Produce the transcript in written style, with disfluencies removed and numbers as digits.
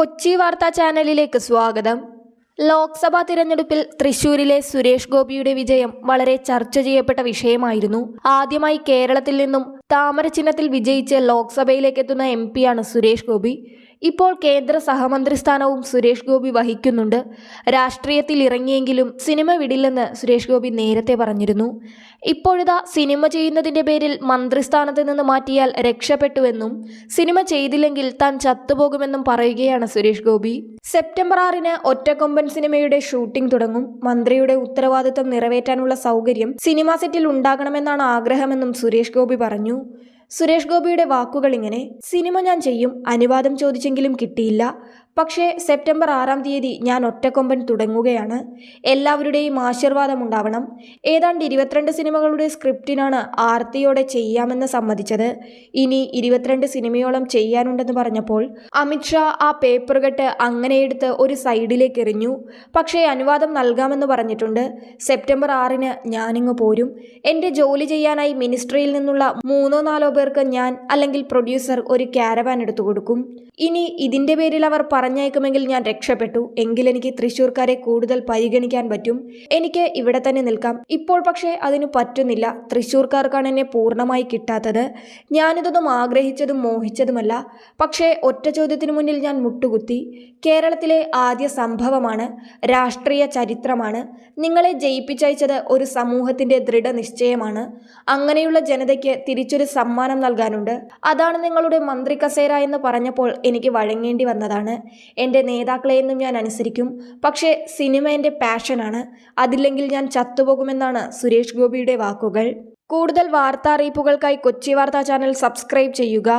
കൊച്ചി വാർത്താ ചാനലിലേക്ക് സ്വാഗതം. ലോക്സഭാ തിരഞ്ഞെടുപ്പിൽ തൃശൂരിലെ സുരേഷ് ഗോപിയുടെ വിജയം വളരെ ചർച്ച ചെയ്യപ്പെട്ട വിഷയമായിരുന്നു. ആദ്യമായി കേരളത്തിൽ നിന്നും താമര ചിഹ്നത്തിൽ വിജയിച്ച് ലോക്സഭയിലേക്ക് എത്തുന്ന MP-യാണ് സുരേഷ് ഗോപി. ഇപ്പോൾ കേന്ദ്ര സഹമന്ത്രി സ്ഥാനവും സുരേഷ് ഗോപി വഹിക്കുന്നുണ്ട്. രാഷ്ട്രീയത്തിൽ ഇറങ്ങിയെങ്കിലും സിനിമ വിടില്ലെന്ന് സുരേഷ് ഗോപി നേരത്തെ പറഞ്ഞിരുന്നു. ഇപ്പോഴിതാ സിനിമ ചെയ്യുന്നതിൻ്റെ പേരിൽ മന്ത്രിസ്ഥാനത്ത് നിന്ന് മാറ്റിയാൽ രക്ഷപ്പെട്ടുവെന്നും സിനിമ ചെയ്തില്ലെങ്കിൽ താൻ ചത്തുപോകുമെന്നും പറയുകയാണ് സുരേഷ് ഗോപി. സെപ്റ്റംബർ 6-ന് ഒറ്റക്കൊമ്പൻ സിനിമയുടെ ഷൂട്ടിംഗ് തുടങ്ങും. മന്ത്രിയുടെ ഉത്തരവാദിത്തം നിറവേറ്റാനുള്ള സൗകര്യം സിനിമാ സെറ്റിൽ ഉണ്ടാകണമെന്നാണ് ആഗ്രഹമെന്നും സുരേഷ് ഗോപി പറഞ്ഞു. സുരേഷ് ഗോപിയുടെ വാക്കുകൾ ഇങ്ങനെ: സിനിമ ഞാൻ ചെയ്യും, അനുവാദം ചോദിച്ചെങ്കിലും കിട്ടിയില്ല. പക്ഷേ സെപ്റ്റംബർ 6-ാം തീയതി ഞാൻ ഒറ്റക്കൊമ്പൻ തുടങ്ങുകയാണ്. എല്ലാവരുടെയും ആശീർവാദം ഉണ്ടാവണം. ഏതാണ്ട് 22 സിനിമകളുടെ സ്ക്രിപ്റ്റിനാണ് ആർത്തിയോടെ ചെയ്യാമെന്ന് സമ്മതിച്ചത്. ഇനി 22 സിനിമയോളം ചെയ്യാനുണ്ടെന്ന് പറഞ്ഞപ്പോൾ അമിത്ഷാ ആ പേപ്പർ കെട്ട് അങ്ങനെ എടുത്ത് ഒരു സൈഡിലേക്ക് എറിഞ്ഞു. പക്ഷേ അനുവാദം നൽകാമെന്ന് പറഞ്ഞിട്ടുണ്ട്. സെപ്റ്റംബർ 6-ന് ഞാനിങ്ങ് പോരും. എൻ്റെ ജോലി ചെയ്യാനായി മിനിസ്ട്രിയിൽ നിന്നുള്ള 3-4 പേർക്ക് ഞാൻ അല്ലെങ്കിൽ പ്രൊഡ്യൂസർ ഒരു ക്യാരവാൻ എടുത്തു കൊടുക്കും. ഇനി ഇതിൻ്റെ പേരിൽ അവർ പറഞ്ഞേക്കുമെങ്കിൽ ഞാൻ രക്ഷപ്പെട്ടു. എങ്കിലെനിക്ക് തൃശ്ശൂർക്കാരെ കൂടുതൽ പരിഗണിക്കാൻ പറ്റും. എനിക്ക് ഇവിടെ തന്നെ നിൽക്കാം. ഇപ്പോൾ പക്ഷേ അതിന് പറ്റുന്നില്ല. തൃശ്ശൂർക്കാർക്കാണ് എന്നെ പൂർണ്ണമായി കിട്ടാത്തത്. ഞാനിതൊന്നും ആഗ്രഹിച്ചതും മോഹിച്ചതുമല്ല. പക്ഷേ ഒറ്റ ചോദ്യത്തിന് മുന്നിൽ ഞാൻ മുട്ടുകുത്തി. കേരളത്തിലെ ആദ്യ സംഭവമാണ്, രാഷ്ട്രീയ ചരിത്രമാണ്. നിങ്ങളെ ജയിപ്പിച്ചയച്ചത് ഒരു സമൂഹത്തിൻ്റെ ദൃഢനിശ്ചയമാണ്. അങ്ങനെയുള്ള ജനതയ്ക്ക് തിരിച്ചൊരു സമ്മാനം നൽകാനുണ്ട്. അതാണ് നിങ്ങളുടെ മന്ത്രി കസേര എന്ന് പറഞ്ഞപ്പോൾ എനിക്ക് വഴങ്ങേണ്ടി വന്നതാണ്. എൻ്റെ നേതാക്കളെയൊന്നും ഞാൻ അനുസരിക്കും. പക്ഷേ സിനിമ എൻ്റെ പാഷനാണ്. അതില്ലെങ്കിൽ ഞാൻ ചത്തുപോകുമെന്നാണ് സുരേഷ് ഗോപിയുടെ വാക്കുകൾ. കൂടുതൽ വാർത്താ അറിയിപ്പുകൾക്കായി കൊച്ചി വാർത്താ ചാനൽ സബ്സ്ക്രൈബ് ചെയ്യുക.